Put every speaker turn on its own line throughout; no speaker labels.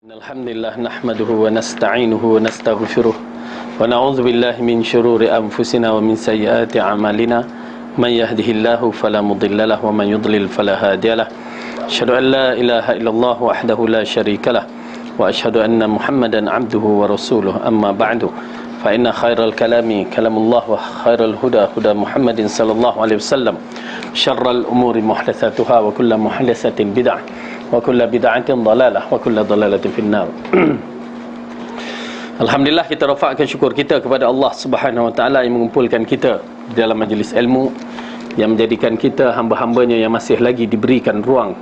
Alhamdulillah nahmaduhu wa nasta'inuhu wa nastaghfiruh wa na'udzu billahi min shururi anfusina wa min sayyiati a'malina man yahdihillahu fala mudilla lahu wa man yudlil fala hadiyalah. Asyhadu an la ilaha illallah wahdahu la syarikalah wa asyhadu anna Muhammadan 'abduhu wa rasuluh. Amma ba'du, fa inna khairal kalami kalamullah wa khairal huda huda Muhammadin sallallahu alaihi wasallam. Syarrul umuri muhdatsatuha wa kullu muhdatsatin bid'ah wa kullu bid'atin dhalalah wa kullu dhalalatin finnar. Alhamdulillah, kita rafa'kan syukur kita kepada Allah Subhanahu wa taala yang mengumpulkan kita dalam majlis ilmu, yang menjadikan kita hamba-hambanya yang masih lagi diberikan ruang,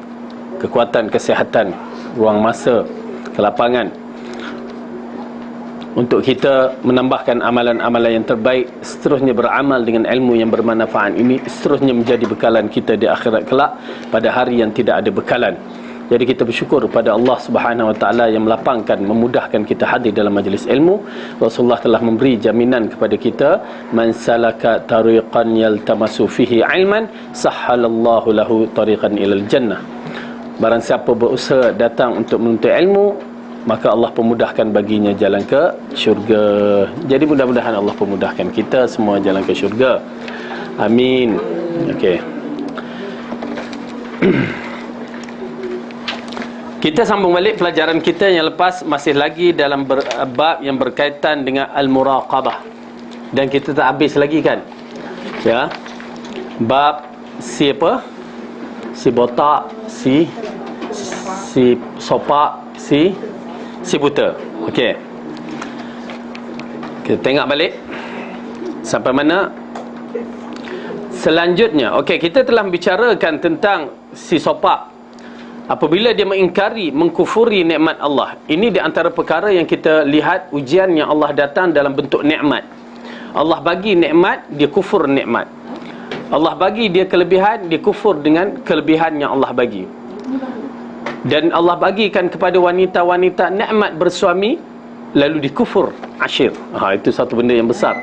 kekuatan, kesihatan, ruang masa, kelapangan untuk kita menambahkan amalan-amalan yang terbaik, seterusnya beramal dengan ilmu yang bermanfaat ini, seterusnya menjadi bekalan kita di akhirat kelak pada hari yang tidak ada bekalan. Jadi kita bersyukur kepada Allah Subhanahu wa taala yang melapangkan, memudahkan kita hadir dalam majlis ilmu. Rasulullah telah memberi jaminan kepada kita, man salaka tariqan yaltamasu fihi ilman sahhalallahu lahu tariqan ilal jannah. Barang siapa berusaha datang untuk menuntut ilmu, maka Allah pemudahkan baginya jalan ke syurga. Jadi mudah-mudahan Allah pemudahkan kita semua jalan ke syurga. Amin. Okey. Kita sambung balik pelajaran kita yang lepas, masih lagi dalam bab yang berkaitan dengan al-muraqabah. Dan kita tak habis lagi kan? Ya. Bab si apa? Si botak, si sopak, si buta. Okey. Kita tengok balik sampai mana? Selanjutnya, okey, kita telah membicarakan tentang si sopak. Apabila dia mengingkari, mengkufuri nikmat Allah. Ini di antara perkara yang kita lihat, ujian yang Allah datang dalam bentuk nikmat. Allah bagi nikmat, dia kufur nikmat. Allah bagi dia kelebihan, dia kufur dengan kelebihan yang Allah bagi. Dan Allah bagikan kepada wanita-wanita nikmat bersuami, lalu dikufur ashir. Itu satu benda yang besar.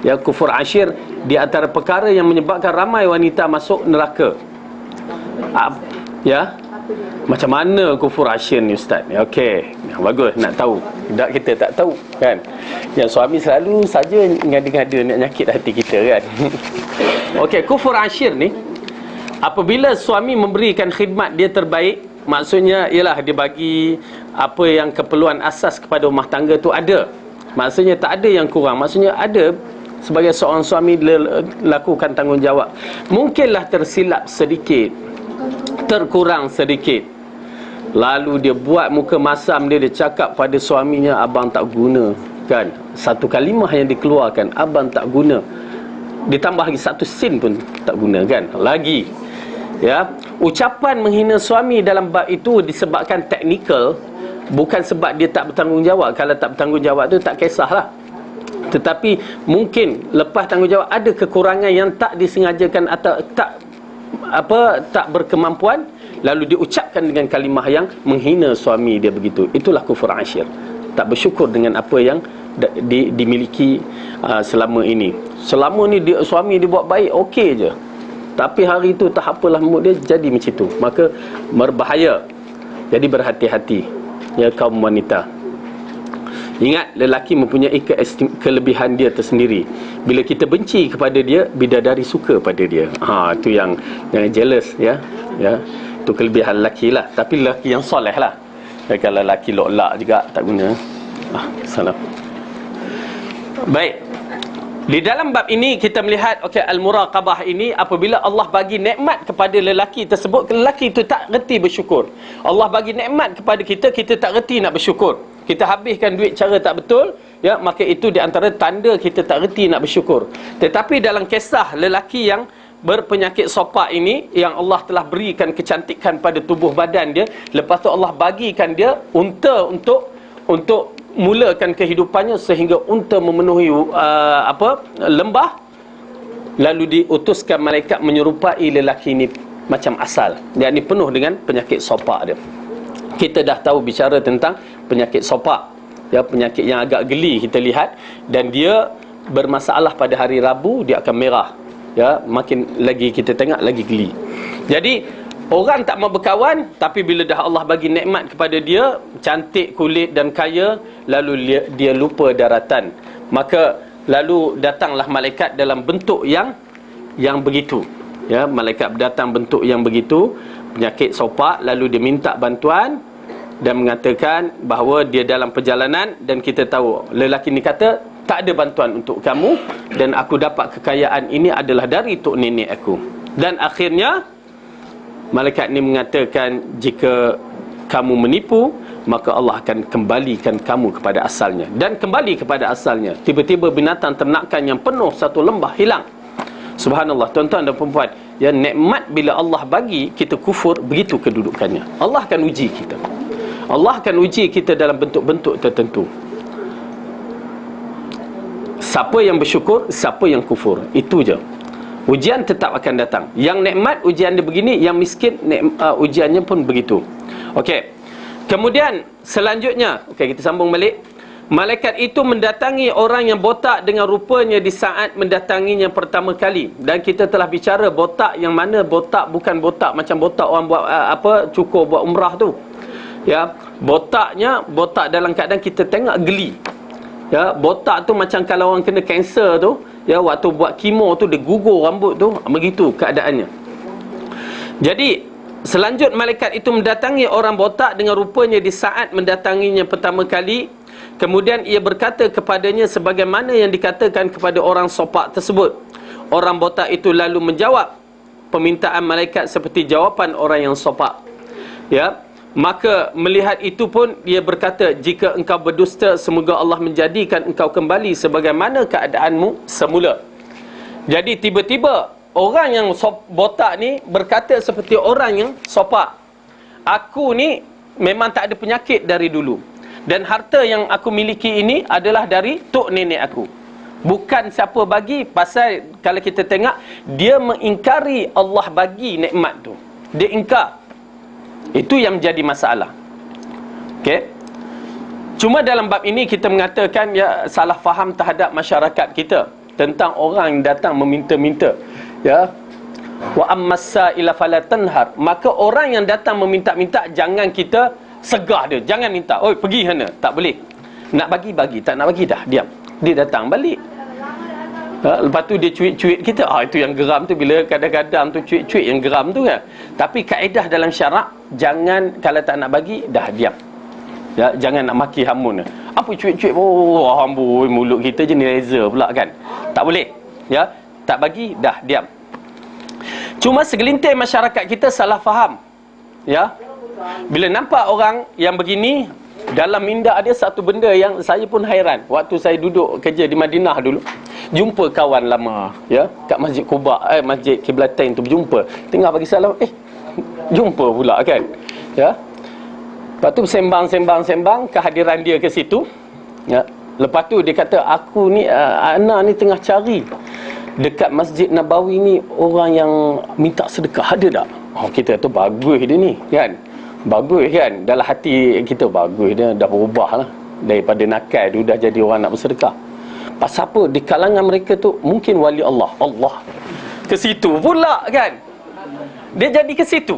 Ya, kufur ashir di antara perkara yang menyebabkan ramai wanita masuk neraka. Ya, macam mana kufur ashir ni Ustaz? Okey, bagus nak tahu. Tak, kita tak tahu kan. Yang suami selalu saja ngada-ngada nak nyakit hati kita kan. Okey, kufur ashir ni apabila suami memberikan khidmat dia terbaik, maksudnya ialah dia bagi apa yang keperluan asas kepada rumah tangga tu ada. Maksudnya tak ada yang kurang. Maksudnya ada, sebagai seorang suami lakukan tanggungjawab. Mungkinlah tersilap sedikit, terkurang sedikit, lalu dia buat muka masam dia cakap pada suaminya, abang tak guna kan. Satu kalimah yang dikeluarkan, abang tak guna, ditambah lagi satu sin pun tak guna kan. Lagi ya, ucapan menghina suami dalam bab itu disebabkan teknikal, bukan sebab dia tak bertanggungjawab. Kalau tak bertanggungjawab tu tak kisahlah. Tetapi mungkin lepas tanggungjawab ada kekurangan yang tak disengajakan atau tak berkemampuan, lalu diucapkan dengan kalimah yang menghina suami dia begitu. Itulah kufur ashir. Tak bersyukur dengan apa yang dimiliki selama ini. Selama ni suami dia buat baik, okey je. Tapi hari itu tak apalah, mood dia jadi macam tu. Maka berbahaya. Jadi berhati-hati ya kaum wanita. Ingat, lelaki mempunyai kelebihan dia tersendiri. Bila kita benci kepada dia, bidadari suka pada dia. Itu yang jangan jealous ya. Ya. Itu kelebihan lelaki lah. Tapi lelaki yang soleh lah. Kalau lelaki lok-lak juga tak guna. Salam. Baik. Di dalam bab ini kita melihat, okey, al-muraqabah ini apabila Allah bagi nikmat kepada lelaki tersebut, lelaki itu tak reti bersyukur. Allah bagi nikmat kepada kita, kita tak reti nak bersyukur. Kita habiskan duit cara tak betul, ya, maka itu di antara tanda kita tak reti nak bersyukur. Tetapi dalam kisah lelaki yang berpenyakit sopak ini, yang Allah telah berikan kecantikan pada tubuh badan dia, lepas tu Allah bagikan dia unta untuk mulakan kehidupannya, sehingga unta memenuhi lembah, lalu diutuskan malaikat menyerupai lelaki ini macam asal. Dia ni penuh dengan penyakit sopak dia. Kita dah tahu bicara tentang penyakit sopak, ya, penyakit yang agak geli kita lihat, dan dia bermasalah pada hari Rabu, dia akan merah, ya, makin lagi kita tengok lagi geli. Jadi Orang tak mau berkawan, tapi bila dah Allah bagi nikmat kepada dia, cantik kulit dan kaya, lalu dia lupa daratan. Maka lalu datanglah malaikat dalam bentuk yang begitu. Ya, malaikat datang bentuk yang begitu, penyakit sopak, lalu dia minta bantuan dan mengatakan bahawa dia dalam perjalanan, dan kita tahu lelaki ni kata tak ada bantuan untuk kamu, dan aku dapat kekayaan ini adalah dari tok nenek aku. Dan akhirnya malaikat ni mengatakan, jika kamu menipu, maka Allah akan kembalikan kamu kepada asalnya. Dan kembali kepada asalnya, tiba-tiba binatang ternakan yang penuh satu lembah hilang. Subhanallah, tuan-tuan dan perempuan, ya, nikmat bila Allah bagi kita kufur, begitu kedudukannya. Allah akan uji kita. Allah akan uji kita dalam bentuk-bentuk tertentu. Siapa yang bersyukur, siapa yang kufur, itu je. Ujian tetap akan datang. Yang nikmat ujian dia begini, yang miskin ujiannya pun begitu. Okey. Kemudian selanjutnya, okey, kita sambung balik. Malaikat itu mendatangi orang yang botak dengan rupanya di saat mendatanginya pertama kali. Dan kita telah bicara botak yang mana botak bukan botak macam botak orang buat cukur buat umrah tu. Ya, botaknya botak dalam keadaan kita tengok geli. Ya, botak tu macam kalau orang kena kanser tu, ya, waktu buat kemo tu dia gugur rambut tu, begitu keadaannya. Jadi selanjut malaikat itu mendatangi orang botak dengan rupanya di saat mendatanginya pertama kali. Kemudian ia berkata kepadanya sebagaimana yang dikatakan kepada orang sopak tersebut. Orang botak itu lalu menjawab permintaan malaikat seperti jawapan orang yang sopak. Ya, maka melihat itu pun dia berkata, jika engkau berdusta, semoga Allah menjadikan engkau kembali sebagaimana keadaanmu semula. Jadi tiba-tiba orang yang botak ni berkata seperti orang yang sopak. Aku ni memang tak ada penyakit dari dulu, dan harta yang aku miliki ini adalah dari tok nenek aku. Bukan siapa bagi, pasal kalau kita tengok, dia mengingkari Allah bagi nikmat tu. Dia ingkar. Itu yang menjadi masalah. Okey. Cuma dalam bab ini kita mengatakan, ya, salah faham terhadap masyarakat kita tentang orang yang datang meminta-minta. Ya. Wa ammas-sa'ila fala tanhar. Maka orang yang datang meminta-minta, jangan kita segah dia, jangan minta. Oi, pergi sana. Tak boleh. Nak bagi, tak nak bagi dah, diam. Dia datang balik. Lepas tu dia cuit-cuit kita. Itu yang geram tu, bila kadang-kadang tu cuit-cuit yang geram tu kan. Tapi kaedah dalam syarak, jangan, kalau tak nak bagi, dah diam. Ya, jangan nak maki hamun. Apa cuit-cuit? Oh, amboi, mulut kita je ni laser pula kan. Tak boleh. Ya, tak bagi, dah diam. Cuma segelintir masyarakat kita salah faham. Ya. Bila nampak orang yang begini, dalam minda ada satu benda yang saya pun hairan. Waktu saya duduk kerja di Madinah dulu, jumpa kawan lama, ya, kat Masjid Quba, Masjid Qiblatain tu berjumpa. Tengah bagi salam, jumpa pula kan. Ya. Lepas tu sembang, kehadiran dia ke situ. Ya. Lepas tu dia kata, aku ni Ana ni tengah cari dekat Masjid Nabawi ni orang yang minta sedekah, ada tak? Kita tu bagus dia ni kan. Bagus kan, dalam hati kita bagus, dia dah berubah lah. Daripada nakal tu dah jadi orang nak bersedekah. Pasal apa? Di kalangan mereka tu mungkin wali Allah. Ke situ pula kan. Dia jadi ke situ.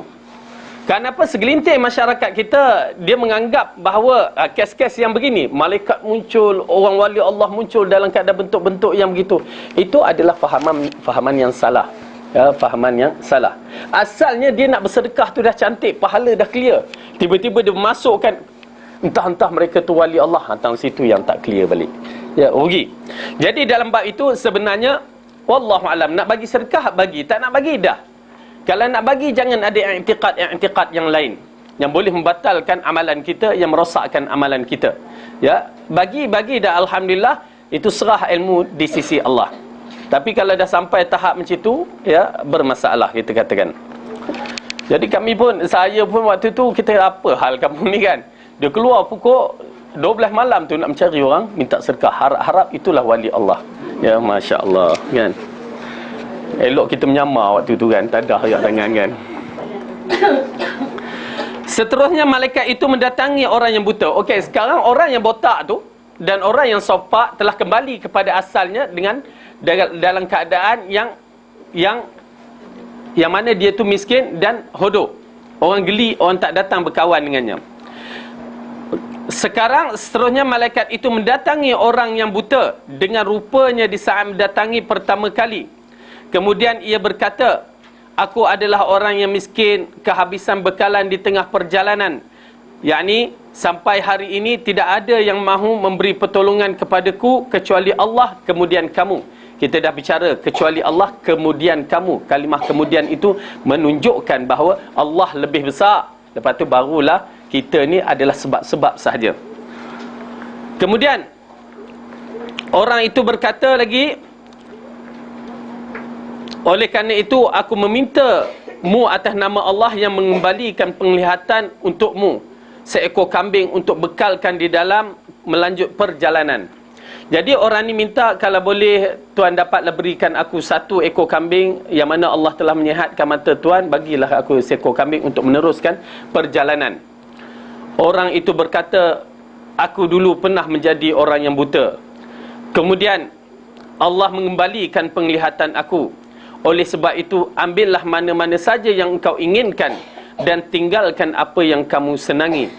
Kenapa segelintir masyarakat kita, dia menganggap bahawa kes-kes yang begini, malaikat muncul, orang wali Allah muncul dalam keadaan bentuk-bentuk yang begitu, itu adalah fahaman yang salah. Ya, fahaman yang salah. Asalnya dia nak bersedekah tu dah cantik, pahala dah clear. Tiba-tiba dia masukkan, entah-entah mereka tu wali Allah, hantar situ yang tak clear balik. Ya, rugi. Jadi dalam bab itu sebenarnya, wallahu alam, nak bagi sedekah bagi, tak nak bagi dah. Kalau nak bagi, jangan ada i'tiqad yang lain yang boleh membatalkan amalan kita, yang merosakkan amalan kita. Ya, bagi dah, alhamdulillah, itu serah ilmu di sisi Allah. Tapi kalau dah sampai tahap macam itu, ya, bermasalah kita katakan. Jadi kami pun, saya pun waktu tu, kita apa hal kamu ni kan. Dia keluar pukul 12 malam tu nak mencari orang minta sedekah. Harap itulah wali Allah. Ya, Masya Allah kan. Elok kita menyamar waktu tu kan, tak ada ayat tangan kan. Seterusnya malaikat itu mendatangi orang yang buta. Okey, sekarang orang yang botak tu dan orang yang sopak telah kembali kepada asalnya dengan dalam keadaan yang yang mana dia tu miskin dan hodoh. Orang geli, orang tak datang berkawan dengannya. Sekarang seterusnya malaikat itu mendatangi orang yang buta dengan rupanya di saat mendatangi pertama kali. Kemudian ia berkata, aku adalah orang yang miskin, kehabisan bekalan di tengah perjalanan. Yakni sampai hari ini tidak ada yang mahu memberi pertolongan kepadaku kecuali Allah, kemudian kamu. Kita dah bicara kecuali Allah, kemudian kamu. Kalimah kemudian itu menunjukkan bahawa Allah lebih besar. Lepas tu barulah kita ni adalah sebab-sebab sahaja. Kemudian orang itu berkata lagi, oleh kerana itu aku meminta-Mu atas nama Allah yang mengembalikan penglihatan untukmu seekor kambing untuk bekalkan di dalam melanjut perjalanan. Jadi orang ni minta, kalau boleh Tuan dapatlah berikan aku 1 ekor kambing, yang mana Allah telah menyihatkan mata Tuan, bagilah aku seekor kambing untuk meneruskan perjalanan. Orang itu berkata, aku dulu pernah menjadi orang yang buta. Kemudian Allah mengembalikan penglihatan aku. Oleh sebab itu ambillah mana-mana saja yang engkau inginkan dan tinggalkan apa yang kamu senangi.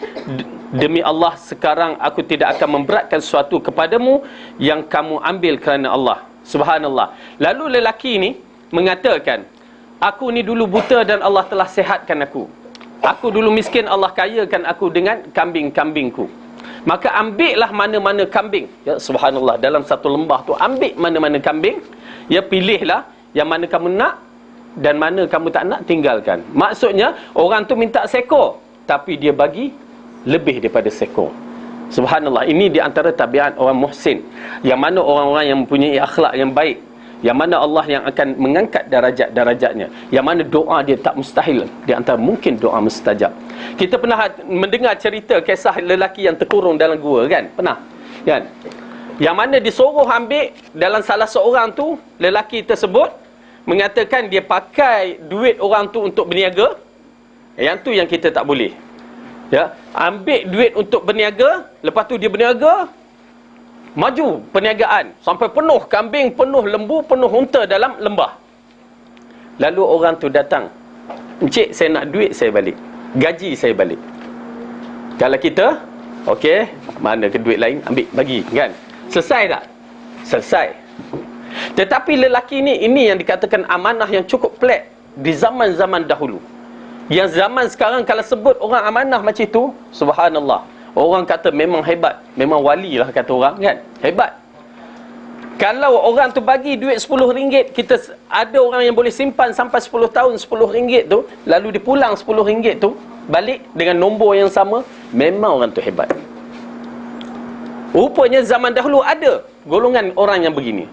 Demi Allah, sekarang aku tidak akan memberatkan sesuatu kepadamu yang kamu ambil kerana Allah. Subhanallah. Lalu lelaki ini mengatakan, aku ni dulu buta dan Allah telah sihatkan aku. Aku dulu miskin, Allah kayakan aku dengan kambing-kambingku. Maka ambillah mana-mana kambing. Ya, subhanallah, dalam satu lembah tu ambil mana-mana kambing. Ya, pilihlah yang mana kamu nak dan mana kamu tak nak, tinggalkan. Maksudnya orang tu minta seekor, tapi dia bagi lebih daripada seekor. Subhanallah, ini di antara tabiat orang muhsin, yang mana orang-orang yang mempunyai akhlak yang baik, yang mana Allah yang akan mengangkat darajat-darajatnya, yang mana doa dia tak mustahil, di antara mungkin doa mustajab. Kita pernah mendengar cerita kisah lelaki yang terkurung dalam gua, kan? Pernah, kan? Yang mana disuruh ambil dalam salah seorang tu, lelaki tersebut mengatakan dia pakai duit orang tu untuk berniaga. Yang tu yang kita tak boleh. Ya, ambil duit untuk berniaga, lepas tu dia berniaga, maju perniagaan sampai penuh kambing, penuh lembu, penuh unta dalam lembah. Lalu orang tu datang, encik, saya nak duit saya balik, gaji saya balik. Kalau kita, okey, mana ke duit lain, ambil, bagi, kan? Selesai tak? Selesai. Tetapi lelaki ini yang dikatakan amanah yang cukup pelik di zaman-zaman dahulu. Yang zaman sekarang kalau sebut orang amanah macam itu, subhanallah, orang kata memang hebat, memang wali lah kata orang, kan? Hebat. Kalau orang tu bagi duit RM10, kita ada orang yang boleh simpan sampai 10 tahun RM10 tu, lalu dia pulang RM10 tu balik dengan nombor yang sama, memang orang tu hebat. Rupanya zaman dahulu ada golongan orang yang begini.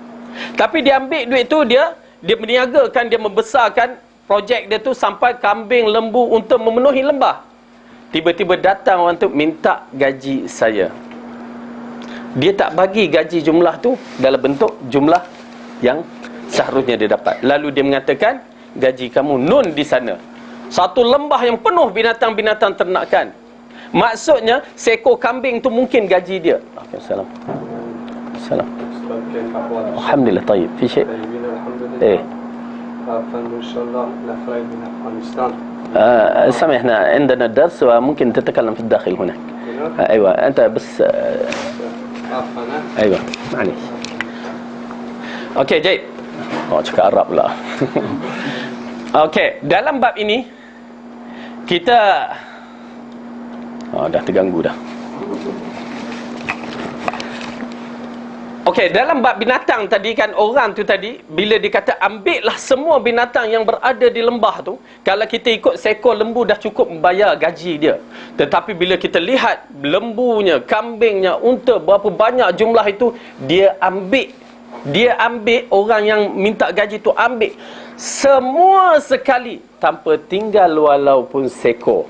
Tapi dia ambil duit tu, dia berniagakan, dia membesarkan projek dia tu sampai kambing, lembu, unta memenuhi lembah. Tiba-tiba datang orang tu minta gaji saya. Dia tak bagi gaji jumlah tu dalam bentuk jumlah yang seharusnya dia dapat. Lalu dia mengatakan, gaji kamu nun di sana. Satu lembah yang penuh binatang-binatang ternakan. Maksudnya seekor kambing tu mungkin gaji dia. Assalamualaikum. Alhamdulillah, tayyib. Fi syai'?
فإن شاء الله الأخرين من أفغانستان.
سامحنا عندنا درس وممكن تتكلم في الداخل هناك. أيوة أنت بس أيوة معليش. Okey, Jaid. Oh, cakap Arab pula. Okey, dalam bab ini kita dah terganggu dah. Okey, dalam bab binatang tadi kan, orang tu tadi bila dikata ambillah semua binatang yang berada di lembah tu, kalau kita ikut seekor lembu dah cukup membayar gaji dia. Tetapi bila kita lihat lembunya, kambingnya, unta, berapa banyak jumlah itu, dia ambil, orang yang minta gaji tu ambil semua sekali tanpa tinggal walaupun seekor.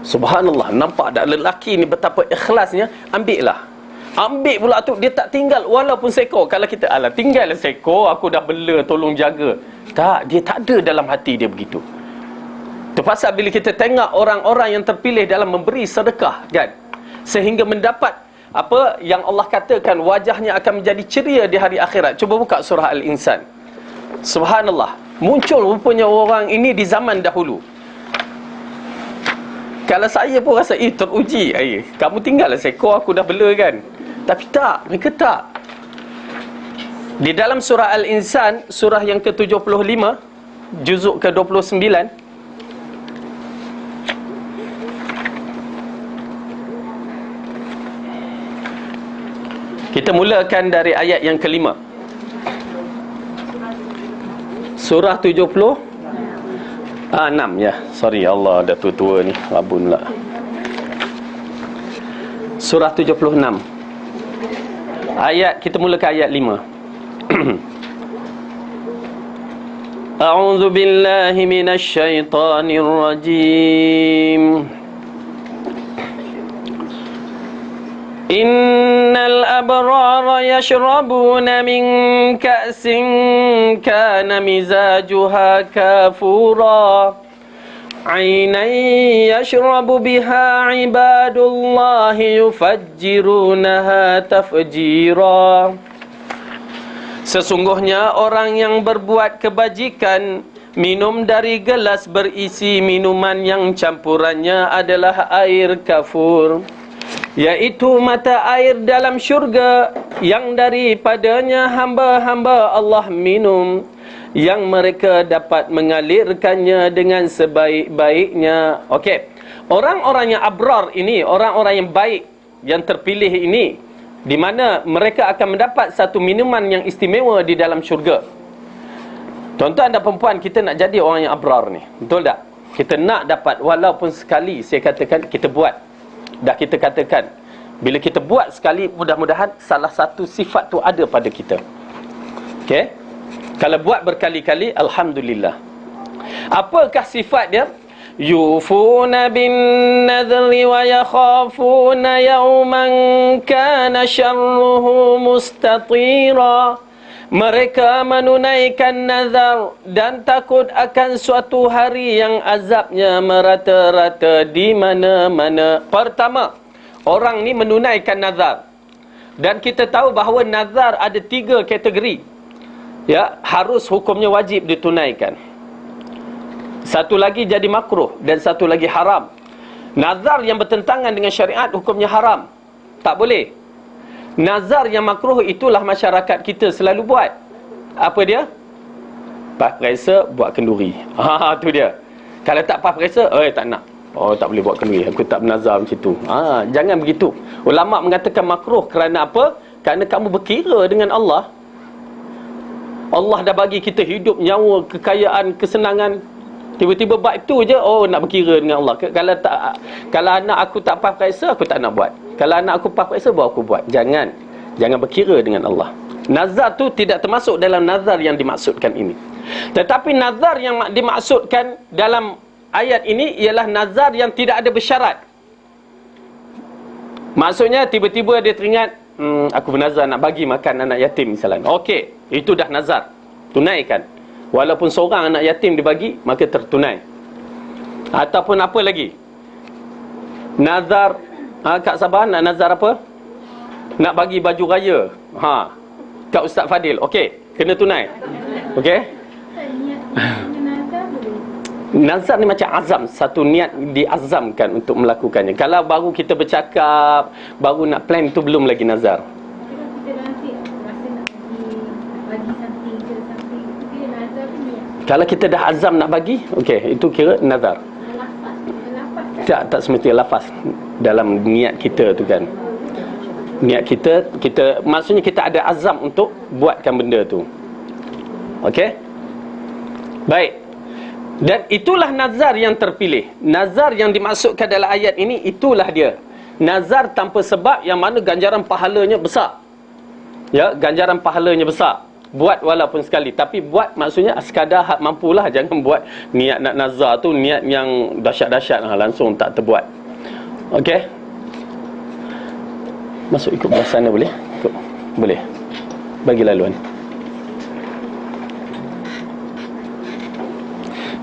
Subhanallah, nampak tak lelaki ni betapa ikhlasnya, ambil pula tu, dia tak tinggal walaupun seekor. Kalau kita, alah tinggal seekor, aku dah bela, tolong jaga. Tak, dia tak ada dalam hati dia begitu. Terpaksa bila kita tengok orang-orang yang terpilih dalam memberi sedekah, kan, sehingga mendapat apa yang Allah katakan, wajahnya akan menjadi ceria di hari akhirat. Cuba buka surah Al-Insan. Subhanallah, Muncul rupanya orang ini di zaman dahulu. Kalau saya pun rasa teruji, kamu tinggallah seekor, aku dah bela kan. Tapi tak, mereka tak. Di dalam surah Al-Insan, surah yang ke-75, juzuk ke-29, kita mulakan dari ayat yang kelima. Surah 70 6 ya. Sorry Allah, dah tua-tua ni, rabun lah. Surah 76. Ayat, kita mulakan ayat 5. A'udzu billahi minasy syaithanir rajim. Innal abrara yashrabuna min ka'sin kana mizajuha kafura aynan yashrabu biha ibadullahi yufajjirunaha tafjira. Sesungguhnya orang yang berbuat kebajikan minum dari gelas berisi minuman yang campurannya adalah air kafur, yaitu mata air dalam syurga yang daripadanya hamba-hamba Allah minum, yang mereka dapat mengalirkannya dengan sebaik-baiknya. Okey, orang-orang yang abrar ini, orang-orang yang baik, yang terpilih ini, di mana mereka akan mendapat satu minuman yang istimewa di dalam syurga. Tuan-tuan dan perempuan, kita nak jadi orang yang abrar ni, betul tak? Kita nak dapat, walaupun sekali, saya katakan, kita buat. Dah kita katakan, bila kita buat sekali, mudah-mudahan salah satu sifat tu ada pada kita. Okey? Kalau buat berkali-kali, alhamdulillah. Apakah sifat dia? Yufuna bin nadhri wa yakhafuna yawman kana syarruhu mustatira. Mereka menunaikan nazar dan takut akan suatu hari yang azabnya merata-rata di mana-mana. Pertama, orang ni menunaikan nazar. Dan kita tahu bahawa nazar ada 3 kategori. Ya, harus hukumnya wajib ditunaikan. Satu lagi jadi makruh dan satu lagi haram. Nazar yang bertentangan dengan syariat hukumnya haram. Tak boleh. Nazar yang makruh itulah masyarakat kita selalu buat. Apa dia? Pas perisa buat kenduri. Tu dia. Kalau tak pas perisa, tak nak. Oh, tak boleh buat kenduri. Aku tak bernazar macam tu. Jangan begitu. Ulama mengatakan makruh kerana apa? Kerana kamu berkira dengan Allah. Allah dah bagi kita hidup, nyawa, kekayaan, kesenangan. Tiba-tiba buat itu je, nak berkira dengan Allah. Kalau anak aku tak pas perisa, aku tak nak buat. Kalau anak aku pas perisa, baru aku buat. Jangan berkira dengan Allah. Nazar tu tidak termasuk dalam nazar yang dimaksudkan ini. Tetapi nazar yang dimaksudkan dalam ayat ini ialah nazar yang tidak ada bersyarat. Maksudnya tiba-tiba dia teringat, aku bernazar nak bagi makan anak yatim misalnya. Okey, itu dah nazar. Tunaikan. Walaupun seorang anak yatim dibagi, maka tertunai. Ataupun apa lagi? Nazar, Kak Sabah nak nazar apa? Nak bagi baju raya. Kak Ustaz Fadil. Okey, kena tunai. Okey? Nazar ni macam azam, satu niat diazamkan untuk melakukannya. Kalau baru kita bercakap, baru nak plan, tu belum lagi nazar. Kalau kita dah azam nak bagi, okey, itu kira nazar. Tak semestinya lafaz dalam niat kita tu kan. Niat kita maksudnya kita ada azam untuk buatkan benda tu. Okey? Baik. Dan itulah nazar yang terpilih. Nazar yang dimaksudkan dalam ayat ini, itulah dia. Nazar tanpa sebab yang mana ganjaran pahalanya besar. Ya, ganjaran pahalanya besar. Buat walaupun sekali, tapi buat maksudnya sekadar hak mampulah. Jangan buat niat nak nazar tu niat yang dahsyat-dahsyat langsung tak terbuat. Okey, masuk ikut belah sana boleh? Ikut. Boleh. Bagi laluan.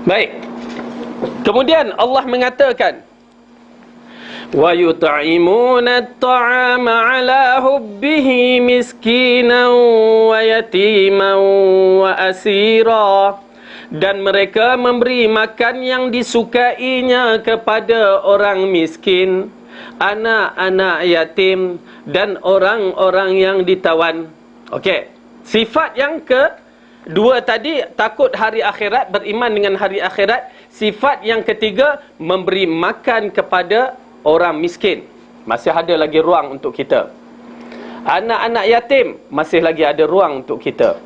Baik. Kemudian Allah mengatakan, wa yut'imuna at-ta'ama 'ala hubbihi miskinan wa yatiman wa asira. dan mereka memberi makan yang disukainya kepada orang miskin, anak-anak yatim, dan orang-orang yang ditawan. Okey, sifat yang kedua tadi, takut hari akhirat, beriman dengan hari akhirat. Sifat yang ketiga, memberi makan kepada orang miskin. Masih ada lagi ruang untuk kita. Anak-anak yatim, masih lagi ada ruang untuk kita.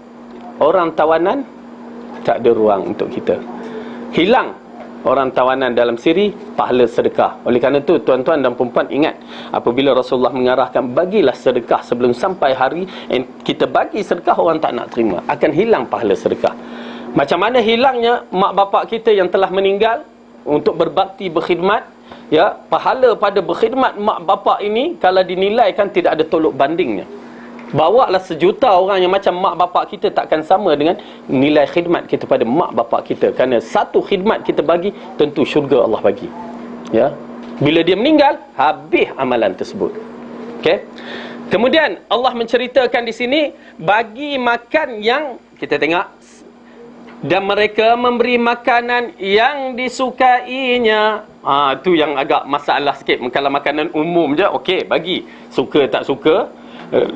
Orang tawanan, tak ada ruang untuk kita. Hilang orang tawanan dalam siri, pahala sedekah. Oleh kerana itu, tuan-tuan dan perempuan ingat, apabila Rasulullah mengarahkan, bagilah sedekah sebelum sampai hari kita bagi sedekah, orang tak nak terima, akan hilang pahala sedekah. Macam mana hilangnya mak bapak kita yang telah meninggal, untuk berbakti, berkhidmat, ya, pahala pada berkhidmat mak bapak ini, kalau dinilaikan tidak ada tolok bandingnya. Bawalah 1 juta orang yang macam mak bapak kita, takkan sama dengan nilai khidmat kita pada mak bapak kita. Kerana satu khidmat kita bagi, tentu syurga Allah bagi. Ya, bila dia meninggal, habis amalan tersebut. Okey. Kemudian Allah menceritakan di sini, bagi makan yang kita tengok, dan mereka memberi makanan yang disukainya. Tu yang agak masalah sikit. Kalau makanan umum je, okey, bagi. Suka tak suka,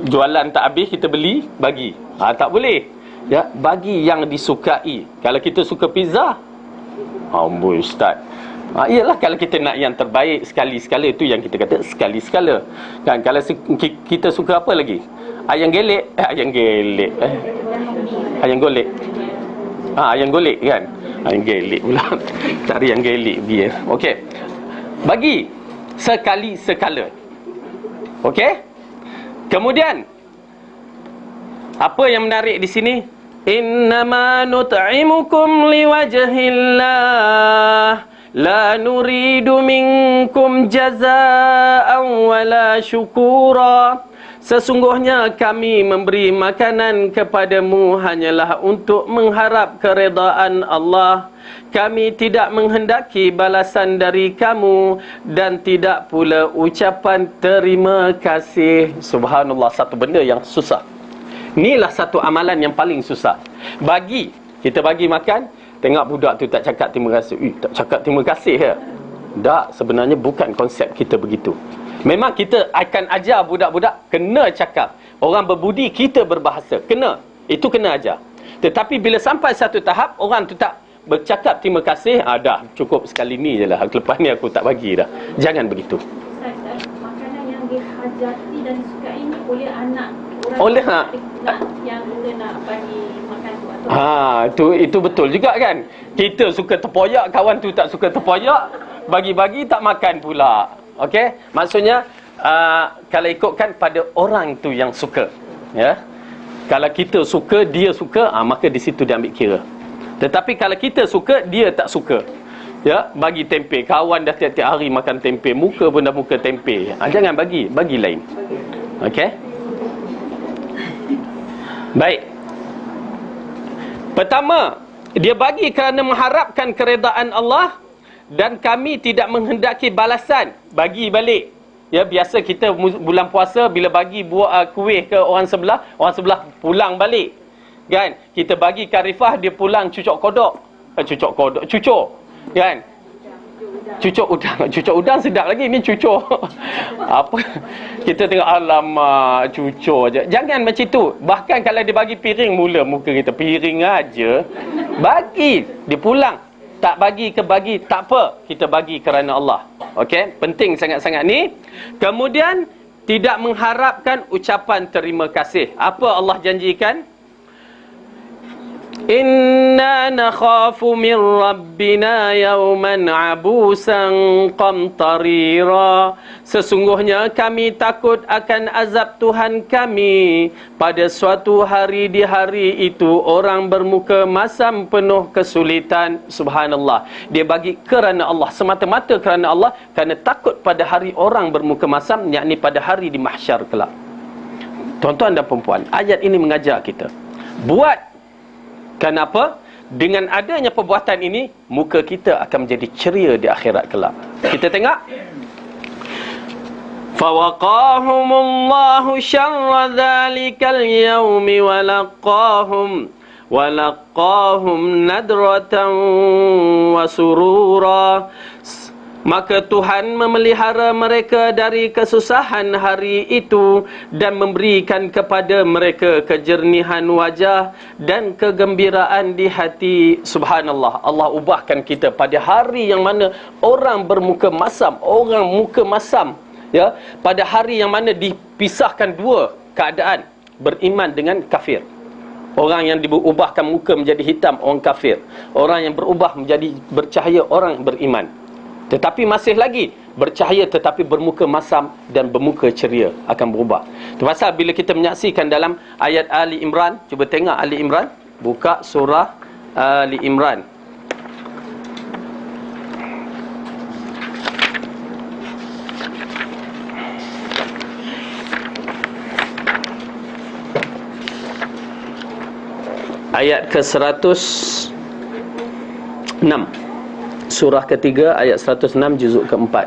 jualan tak habis, kita beli, bagi. Tak boleh. Ya, bagi yang disukai. Kalau kita suka pizza, amboi ustaz. Iyalah, kalau kita nak yang terbaik sekali-sekala, itu yang kita kata sekali-sekala. Kan, kalau kita suka apa lagi? Ayam gelek, ayam golek. Ayam golek kan. Ayam gelek pula. Cari yang gelek dia. Okey. Bagi sekali-sekala. Okey? Kemudian apa yang menarik di sini? Innama nut'imukum liwajhillah la nuridu minkum jazaa'an wala syukura. Sesungguhnya kami memberi makanan kepadamu hanyalah untuk mengharap keredaan Allah. Kami tidak menghendaki balasan dari kamu dan tidak pula ucapan terima kasih. Subhanallah, satu benda yang susah. Inilah satu amalan yang paling susah. Bagi, kita bagi makan, tengok budak tu tak cakap terima kasih. Tak cakap terima kasih ya. Tak, sebenarnya bukan konsep kita begitu. Memang kita akan ajar budak-budak kena cakap. Orang berbudi, kita berbahasa. Kena. Itu kena ajar. Tetapi bila sampai satu tahap, orang tu tak bercakap terima kasih, dah, cukup sekali ni je lah. Lepas ni aku tak bagi dah. Jangan begitu.
Makanan yang dihajati dan disukai ini oleh anak orang
oleh
yang kita nak bagi makan tu.
Itu betul juga kan. Kita suka terpoyak, kawan tu tak suka terpoyak, bagi-bagi tak makan pula. Okey, maksudnya kalau ikutkan pada orang tu yang suka, ya. Kalau kita suka, dia suka, maka di situ dia ambil kira. Tetapi kalau kita suka, dia tak suka, ya, bagi tempe, kawan dah tiap-tiap hari makan tempe, muka pun dah muka tempe. Jangan bagi lain. Okey. Baik. Pertama, dia bagi kerana mengharapkan keredaan Allah. Dan kami tidak menghendaki balasan. Bagi balik. Ya, biasa kita bulan puasa, bila bagi buah kuih ke orang sebelah pulang balik. Kan? Kita bagi karifah, dia pulang cucuk kodok. Cucuk. Kan? Cucuk udang sedap lagi. Ni cucuk. Apa? Kita tengok, alamak, cucuk aja. Jangan macam tu. Bahkan kalau dia bagi piring, mula muka kita piring aja. Bagi. Dia pulang. Tak bagi ke bagi, tak apa. Kita bagi kerana Allah. Okey, penting sangat-sangat ni. Kemudian, tidak mengharapkan ucapan terima kasih. Apa Allah janjikan? Inna nakhafu min rabbina yawman abusan qamtarira. Sesungguhnya kami takut akan azab Tuhan kami pada suatu hari, di hari itu orang bermuka masam penuh kesulitan. Subhanallah. Dia bagi kerana Allah, semata-mata kerana Allah, kerana takut pada hari orang bermuka masam, yakni pada hari di mahsyar kelak. Tuan-tuan dan perempuan, ayat ini mengajar kita buat. Kenapa? Dengan adanya perbuatan ini, muka kita akan menjadi ceria di akhirat kelak. Kita tengok. Fawaqahumullahu syarra dzalikal yaumi wa laqahum walaqahum nadratan wa surura. Maka Tuhan memelihara mereka dari kesusahan hari itu dan memberikan kepada mereka kejernihan wajah dan kegembiraan di hati. Subhanallah, Allah ubahkan kita pada hari yang mana orang bermuka masam, orang muka masam, ya, pada hari yang mana dipisahkan dua keadaan, beriman dengan kafir. Orang yang diubahkan muka menjadi hitam, orang kafir. Orang yang berubah menjadi bercahaya, orang beriman. Tetapi masih lagi bercahaya tetapi bermuka masam dan bermuka ceria akan berubah. Itu pasal bila kita menyaksikan dalam ayat Ali Imran, cuba tengok Ali Imran, buka surah Ali Imran. Ayat ke-106. Surah ketiga ayat 106 juzuk keempat.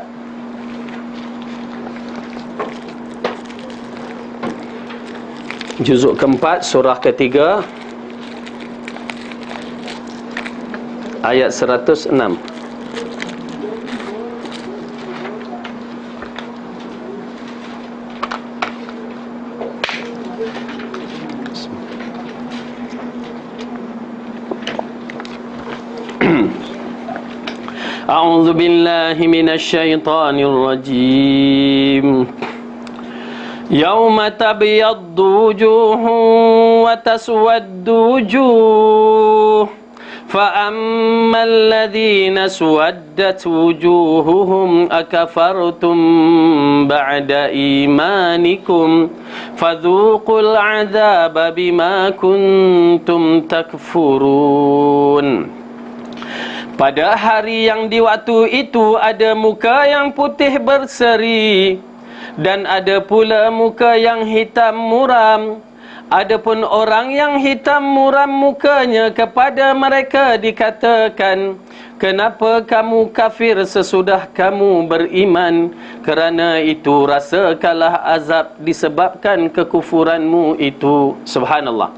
Juzuk keempat surah ketiga ayat 106. A'udzu billahi minasy syaithanir rajim. Yauma tabyaddu wujuhun wa taswaddu wujuh. Fa ammal ladzina suwaddat wujuhuhum akafartum ba'da imanikum fadzuqul 'adzaba bima kuntum takfurun. Pada hari yang di waktu itu ada muka yang putih berseri dan ada pula muka yang hitam muram. Adapun orang yang hitam muram mukanya, kepada mereka dikatakan, kenapa kamu kafir sesudah kamu beriman? Kerana itu rasakanlah azab disebabkan kekufuranmu itu. Subhanallah.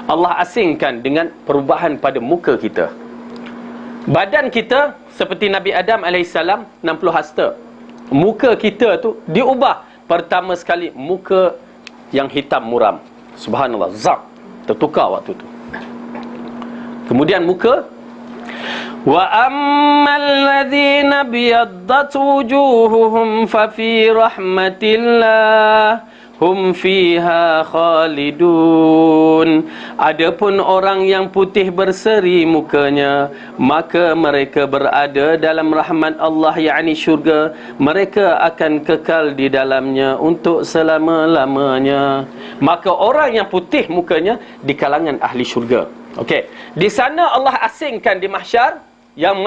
Allah asingkan dengan perubahan pada muka kita. Badan kita seperti Nabi Adam AS 60 hasta. Muka kita tu diubah. Pertama sekali muka yang hitam muram. Subhanallah, zak, tertukar waktu tu. Kemudian muka, wa ammal ladzina biyaddat wujuhuhum fa fi rahmatillah hum fiha khalidun. Adapun orang yang putih berseri mukanya, maka mereka berada dalam rahmat Allah, yakni syurga. Mereka akan kekal di dalamnya untuk selama-lamanya. Maka orang yang putih mukanya di kalangan ahli syurga. Okey, di sana Allah asingkan di mahsyar yang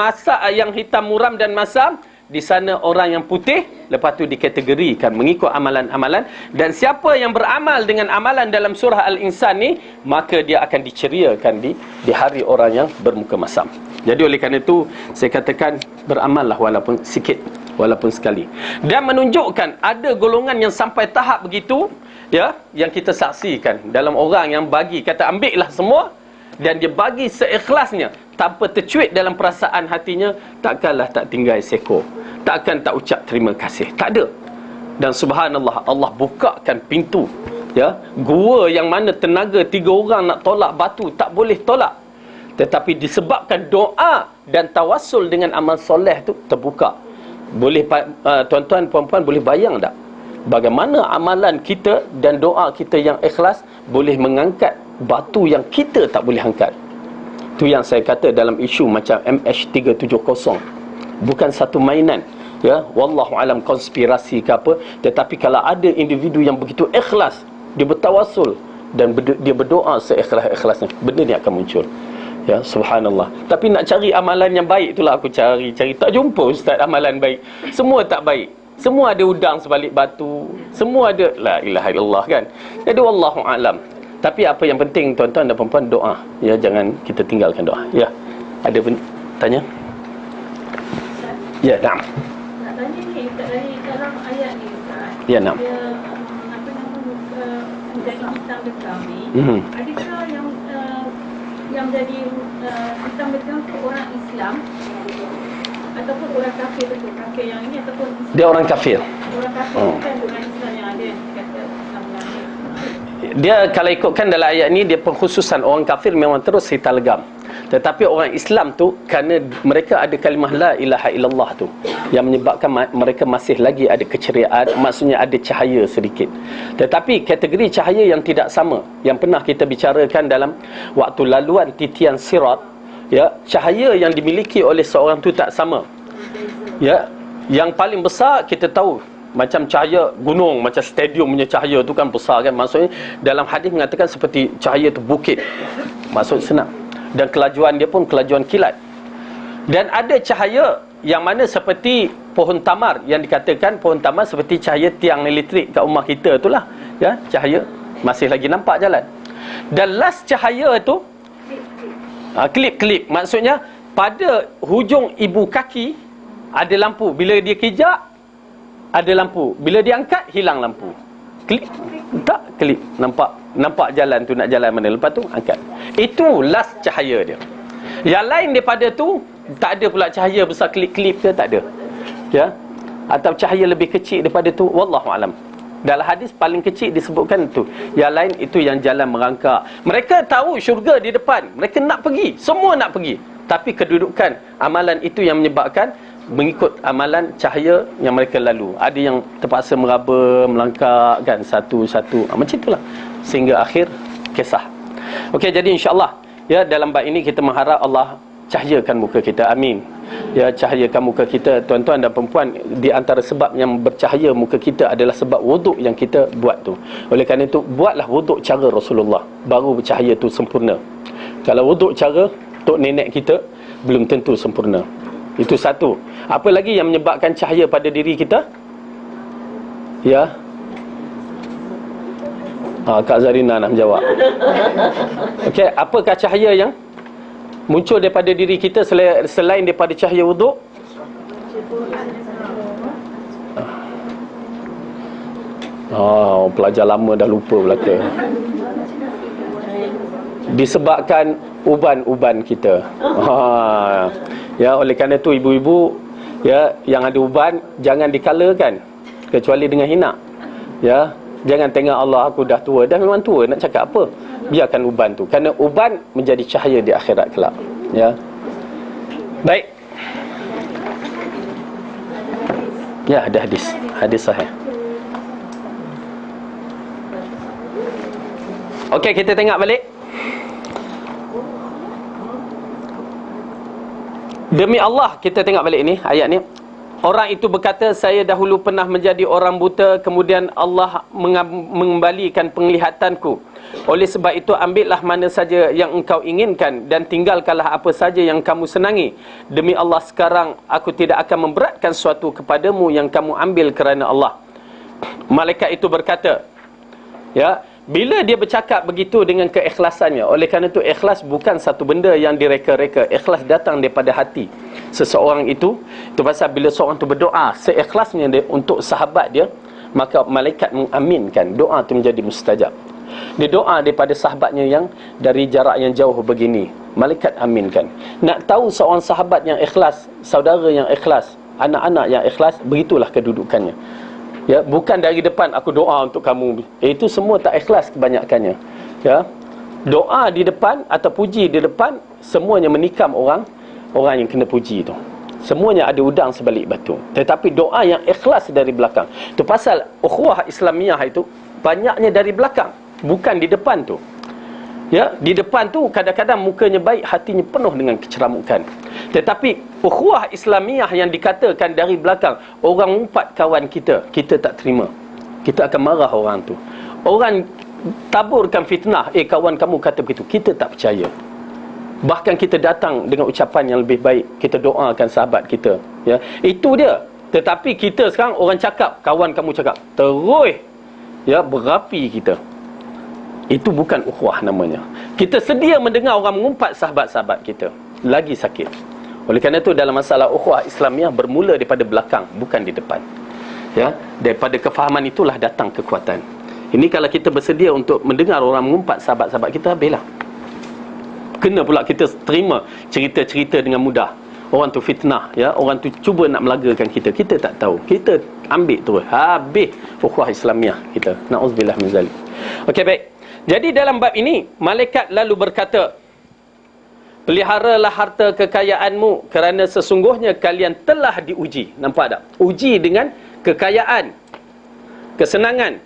yang hitam muram dan masam. Di sana orang yang putih, lepas tu dikategorikan mengikut amalan-amalan. Dan siapa yang beramal dengan amalan dalam surah Al-Insan ni, maka dia akan diceriakan di hari orang yang bermuka masam. Jadi oleh kerana itu, saya katakan beramallah walaupun sikit, walaupun sekali. Dan menunjukkan ada golongan yang sampai tahap begitu, ya, yang kita saksikan dalam orang yang bagi, kata ambillah semua, dan dia bagi seikhlasnya, tanpa tercuit dalam perasaan hatinya, takkanlah tak tinggal seko, takkan tak ucap terima kasih, tak ada. Dan subhanallah, Allah bukakan pintu, ya, gua yang mana tenaga 3 orang nak tolak batu tak boleh tolak, tetapi disebabkan doa dan tawassul dengan amal soleh tu terbuka. Boleh tuan-tuan puan-puan boleh bayang tak bagaimana amalan kita dan doa kita yang ikhlas boleh mengangkat batu yang kita tak boleh angkat. Itu yang saya kata dalam isu macam MH370, bukan satu mainan, ya, wallahu alam konspirasi ke apa, tetapi kalau ada individu yang begitu ikhlas, dia bertawassul dan dia berdoa seikhlas-ikhlasnya, benda ni akan muncul. Ya, subhanallah. Tapi nak cari amalan yang baik, itulah aku cari tak jumpa ustaz amalan baik. Semua tak baik. Semua ada udang sebalik batu, semua ada la ilaha illallah, kan. Jadi wallahu alam. Tapi apa yang penting tuan-tuan dan puan-puan, doa. Ya, jangan kita tinggalkan doa. Ya. Ada tanya? Ya, naam.
Nak tanya ni dari dalam ayat ni Ustaz.
Ya, naam.
Dia apa nama menjadi hitam dekam ni. Adakah yang yang jadi kita megang orang Islam ataupun orang kafir betul, kafir yang ini ataupun Islam.
Dia orang kafir.
Orang kafir bukan orang Islam yang ada kata Islam yang
Dia kalau ikutkan dalam ayat ni, dia pengkhususan orang kafir memang terus kita legam. Tetapi orang Islam tu, kerana mereka ada kalimah la ilaha illallah tu, yang menyebabkan mereka masih lagi ada keceriaan, maksudnya ada cahaya sedikit. Tetapi kategori cahaya yang tidak sama, yang pernah kita bicarakan dalam waktu laluan titian sirat, ya, cahaya yang dimiliki oleh seorang tu tak sama. Ya, yang paling besar kita tahu macam cahaya gunung, macam stadium punya cahaya tu kan besar kan. Maksudnya dalam hadis mengatakan seperti cahaya tu bukit. Maksud senang. Dan kelajuan dia pun kelajuan kilat. Dan ada cahaya yang mana seperti pohon tamar, yang dikatakan pohon tamar seperti cahaya tiang elektrik kat rumah kita itulah, ya, cahaya masih lagi nampak jalan. Dan last cahaya tu kelip-kelip, maksudnya pada hujung ibu kaki ada lampu, bila dia kejap ada lampu, bila dia angkat hilang lampu. Klip, tak klip, nampak jalan tu, nak jalan mana, lepas tu angkat. Itu last cahaya dia. Yang lain daripada tu tak ada pula cahaya besar klip-klip ke, tak ada, ya, atau cahaya lebih kecil daripada tu, wallahu alam. Dalam hadis paling kecil disebutkan tu. Yang lain itu yang jalan merangkak. Mereka tahu syurga di depan, mereka nak pergi, semua nak pergi, tapi kedudukan amalan itu yang menyebabkan mengikut amalan cahaya yang mereka lalu. Ada yang terpaksa meraba, melangkah kan, satu-satu, macam itulah, sehingga akhir kisah. Okey, jadi insya-Allah, ya, dalam bab ini kita mengharap Allah cahayakan muka kita. Amin. Ya, cahayakan muka kita, tuan-tuan dan perempuan. Di antara sebab yang bercahaya muka kita adalah sebab wuduk yang kita buat tu. Oleh kerana itu, buatlah wuduk cara Rasulullah, baru bercahaya tu sempurna. Kalau wuduk cara tok nenek kita, belum tentu sempurna. Itu satu. Apa lagi yang menyebabkan cahaya pada diri kita? Ya, Kak Zarina nak menjawab. Okey, apakah cahaya yang muncul daripada diri kita selain daripada cahaya wuduk? Pelajar lama dah lupa belaka. Disebabkan uban-uban kita. Ya, oleh kerana itu ibu-ibu, ya, yang ada uban jangan dikalakan kecuali dengan hina. Ya, jangan tengok Allah aku dah tua, dah memang tua, nak cakap apa? Biarkan uban tu, kerana uban menjadi cahaya di akhirat kelak. Ya. Baik. Ya, ada hadis sahih. Okey, kita tengok balik. Demi Allah, kita tengok balik ni, ayat ni. Orang itu berkata, saya dahulu pernah menjadi orang buta, kemudian Allah mengembalikan penglihatanku. Oleh sebab itu, ambillah mana saja yang engkau inginkan dan tinggalkanlah apa saja yang kamu senangi. Demi Allah, sekarang aku tidak akan memberatkan sesuatu kepadamu yang kamu ambil kerana Allah. Malaikat itu berkata, ya, bila dia bercakap begitu dengan keikhlasannya. Oleh kerana itu, ikhlas bukan satu benda yang direka-reka. Ikhlas datang daripada hati seseorang itu. Itu pasal bila seorang itu berdoa seikhlasnya dia untuk sahabat dia, maka malaikat mengaminkan doa itu menjadi mustajab. Dia doa daripada sahabatnya yang dari jarak yang jauh begini, malaikat aminkan. Nak tahu seorang sahabat yang ikhlas, saudara yang ikhlas, anak-anak yang ikhlas, begitulah kedudukannya. Ya, bukan dari depan aku doa untuk kamu. Itu semua tak ikhlas kebanyakannya. Ya. Doa di depan atau puji di depan, semuanya menikam orang yang kena puji tu. Semuanya ada udang sebalik batu. Tetapi doa yang ikhlas dari belakang. Tu pasal ukhuwah Islamiah itu banyaknya dari belakang, bukan di depan tu. Ya, di depan tu kadang-kadang mukanya baik, hatinya penuh dengan keceramukan. Tetapi ukhuwah Islamiah yang dikatakan dari belakang, orang umpat kawan kita, kita tak terima. Kita akan marah orang tu. Orang taburkan fitnah, kawan kamu kata begitu, kita tak percaya. Bahkan kita datang dengan ucapan yang lebih baik, kita doakan sahabat kita. Ya, itu dia. Tetapi kita sekarang orang cakap, kawan kamu cakap, terus ya berapi kita. Itu bukan ukhuwah namanya. Kita sedia mendengar orang mengumpat sahabat-sahabat kita, lagi sakit. Oleh kerana itu, dalam masalah ukhuwah Islamiah bermula daripada belakang, bukan di depan. Ya, daripada kefahaman itulah datang kekuatan. Ini kalau kita bersedia untuk mendengar orang mengumpat sahabat-sahabat kita, habislah. Kena pula kita terima cerita-cerita dengan mudah. Orang tu fitnah, ya, orang tu cuba nak melagakan kita. Kita tak tahu. Kita ambil terus. Habis ukhuwah Islamiah kita. Na'udzubillah min zalik. Okey, baik. Jadi dalam bab ini, malaikat lalu berkata, peliharalah harta kekayaanmu kerana sesungguhnya kalian telah diuji. Nampak tak? Uji dengan kekayaan, kesenangan.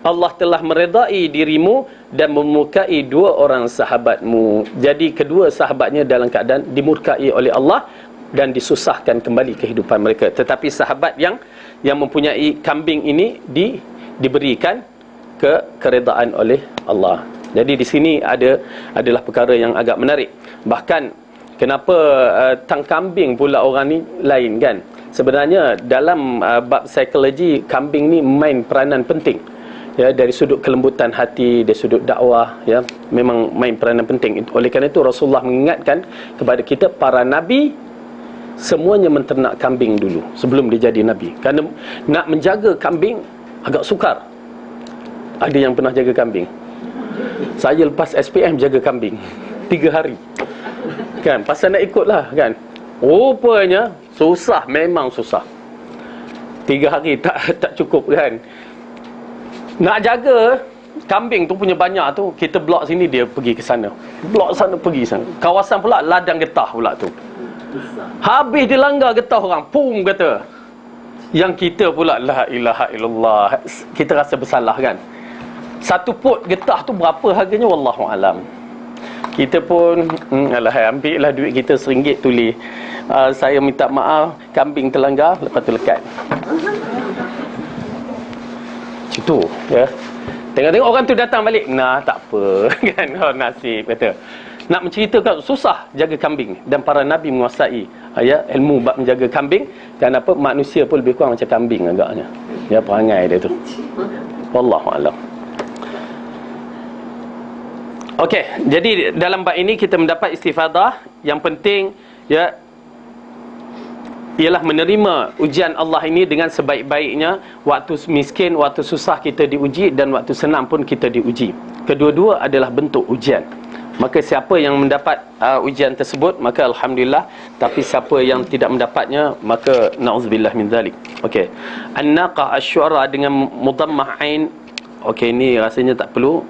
Allah telah meredai dirimu dan memurkai dua orang sahabatmu. Jadi kedua sahabatnya dalam keadaan dimurkai oleh Allah dan disusahkan kembali kehidupan mereka. Tetapi sahabat yang mempunyai kambing ini diberikan keredaan oleh Allah. Jadi di sini adalah perkara yang agak menarik. Bahkan kenapa tang kambing pula orang ni lain, kan? Sebenarnya dalam bab psikologi, kambing ni main peranan penting. Ya, dari sudut kelembutan hati, dari sudut dakwah, ya, memang main peranan penting. Oleh kerana itu Rasulullah mengingatkan kepada kita, para nabi semuanya menternak kambing dulu sebelum dia jadi nabi. Kerana nak menjaga kambing agak sukar. Ada yang pernah jaga kambing? Saya lepas SPM jaga kambing 3 hari. Kan, pasal nak ikutlah, kan. Rupanya susah, memang susah. 3 hari tak cukup, kan. Nak jaga kambing tu punya banyak tu, kita blok sini, dia pergi ke sana, blok sana, pergi sana. Kawasan pula ladang getah pula tu. Habis dia langgar getah orang, pum kata. Yang kita pula, la ilaha illallah, kita rasa bersalah, kan. Satu pot getah tu berapa harganya, wallahu alam. Kita pun alah, ambil lah duit kita RM1 tulis, saya minta maaf, kambing terlanggar, lepas tu lekat. Itu, ya. Tengok-tengok orang tu datang balik, nah tak apa, kan. Oh, nasib, kata. Nak menceritakan susah jaga kambing, dan para nabi menguasai, ya, ilmu bab menjaga kambing. Dan apa, manusia pun lebih kurang macam kambing agaknya, ya, perangai dia tu. Wallahu a'lam. Okey, jadi dalam bab ini kita mendapat istifadah yang penting, ya, ialah menerima ujian Allah ini dengan sebaik-baiknya. Waktu miskin, waktu susah kita diuji, dan waktu senang pun kita diuji. Kedua-dua adalah bentuk ujian. Maka siapa yang mendapat ujian tersebut, maka alhamdulillah. Tapi siapa yang tidak mendapatnya, maka na'udzubillah min zalik. Okey. An-naqah asy-syu'ara dengan mudhammah ain. Okey, ini rasanya tak perlu.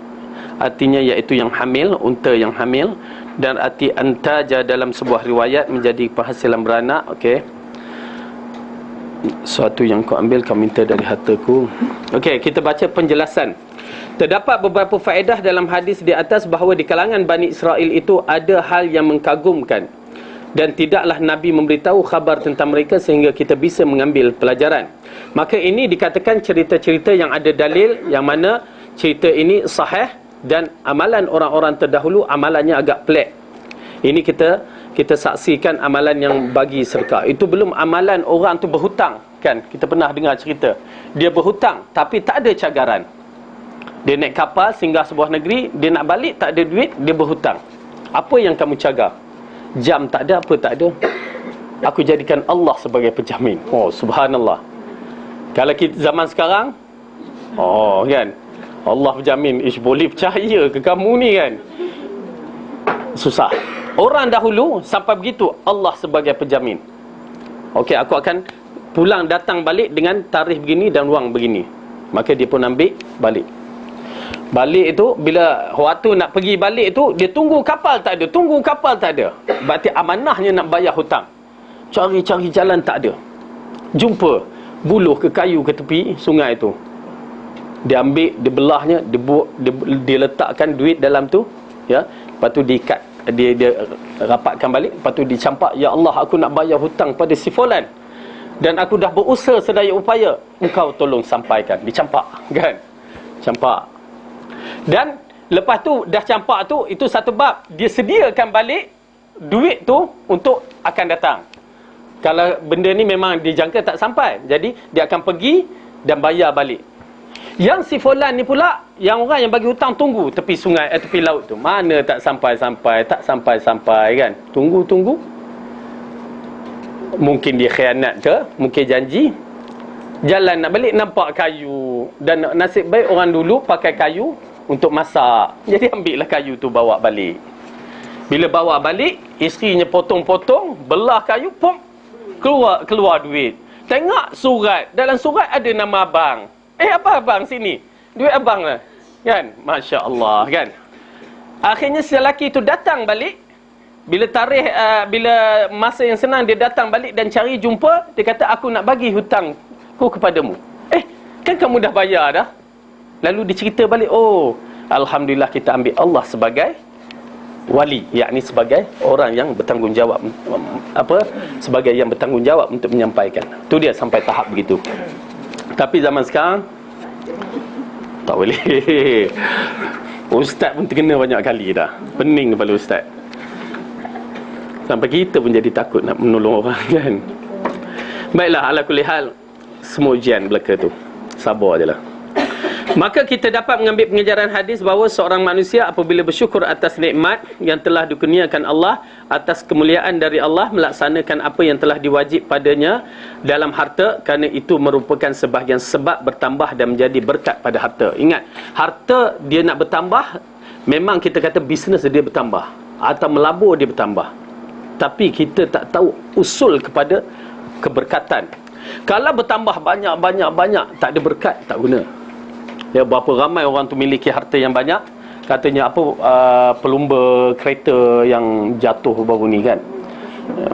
Artinya iaitu yang hamil, unta yang hamil. Dan arti antaja dalam sebuah riwayat menjadi penghasilan beranak. Okey. Suatu yang kau ambil, kau minta dari hartaku. Okey, kita baca penjelasan. Terdapat beberapa faedah dalam hadis di atas bahawa di kalangan Bani Israel itu ada hal yang mengagumkan, dan tidaklah Nabi memberitahu khabar tentang mereka sehingga kita bisa mengambil pelajaran. Maka ini dikatakan cerita-cerita yang ada dalil, yang mana cerita ini sahih, dan amalan orang-orang terdahulu amalannya agak pelik. Ini kita saksikan amalan yang bagi sedekah. Itu belum amalan orang tu berhutang, kan. Kita pernah dengar cerita, dia berhutang tapi tak ada cagaran. Dia naik kapal singgah sebuah negeri, dia nak balik tak ada duit, dia berhutang. Apa yang kamu cagar? Jam tak ada, apa tak ada. Aku jadikan Allah sebagai penjamin. Oh, subhanallah. Kalau kita zaman sekarang, oh, kan, Allah berjamin. Boleh percaya ke kamu ni, kan? Susah. Orang dahulu sampai begitu, Allah sebagai penjamin. Okey, aku akan pulang datang balik dengan tarikh begini dan wang begini. Maka dia pun ambil balik. Balik itu, bila waktu nak pergi balik itu, dia tunggu kapal tak ada, tunggu kapal tak ada. Berarti amanahnya nak bayar hutang. Cari-cari jalan tak ada. Jumpa, buluh ke kayu ke tepi sungai itu. Dia ambil, dia belahnya, dia letakkan duit dalam tu, ya. Lepas tu diikat, dia rapatkan balik. Lepas tu dicampak, ya Allah, aku nak bayar hutang pada si fulan, dan aku dah berusaha sedaya upaya, engkau tolong sampaikan. Dicampak, kan, campak. Dan lepas tu dah campak tu, itu satu bab. Dia sediakan balik duit tu untuk akan datang. Kalau benda ni memang dijangka tak sampai, jadi dia akan pergi dan bayar balik. Yang si fulan ni pula, yang orang yang bagi hutang tunggu tepi sungai, tepi laut tu. Mana tak sampai-sampai, tak sampai-sampai, kan. Tunggu-tunggu. Mungkin dia khianat ke, mungkin janji. Jalan nak balik nampak kayu, dan nasib baik orang dulu pakai kayu untuk masak. Jadi ambillah kayu tu bawa balik. Bila bawa balik, isterinya potong-potong, belah kayu, pom, keluar duit. Tengok surat, dalam surat ada nama abang. Apa abang sini? Duit abang lah. Kan? Masya Allah, kan? Akhirnya si lelaki itu datang balik. Bila bila masa yang senang, dia datang balik dan cari jumpa. Dia kata, aku nak bagi hutangku kepadamu. Kan kamu dah bayar dah. Lalu dia cerita balik, oh, alhamdulillah kita ambil Allah sebagai wali, yakni sebagai orang yang bertanggungjawab, sebagai yang bertanggungjawab untuk menyampaikan. Tu dia sampai tahap begitu. Tapi zaman sekarang tak boleh. Ustaz pun terkena banyak kali dah. Pening kepala ustaz. Sampai kita pun jadi takut nak menolong orang, kan. Baiklah, ala kulli hal, semua ujian belaka tu. Sabar je lah. Maka kita dapat mengambil pengajaran hadis bahawa seorang manusia apabila bersyukur atas nikmat yang telah dikurniakan Allah, atas kemuliaan dari Allah, melaksanakan apa yang telah diwajib padanya dalam harta, kerana itu merupakan sebahagian sebab bertambah dan menjadi berkat pada harta. Ingat, harta dia nak bertambah, memang kita kata bisnes dia bertambah atau melabur dia bertambah. Tapi kita tak tahu usul kepada keberkatan. Kalau bertambah banyak, tak ada berkat, tak guna. Ya, berapa ramai orang tu miliki harta yang banyak, katanya pelumba kereta yang jatuh baru ni, kan,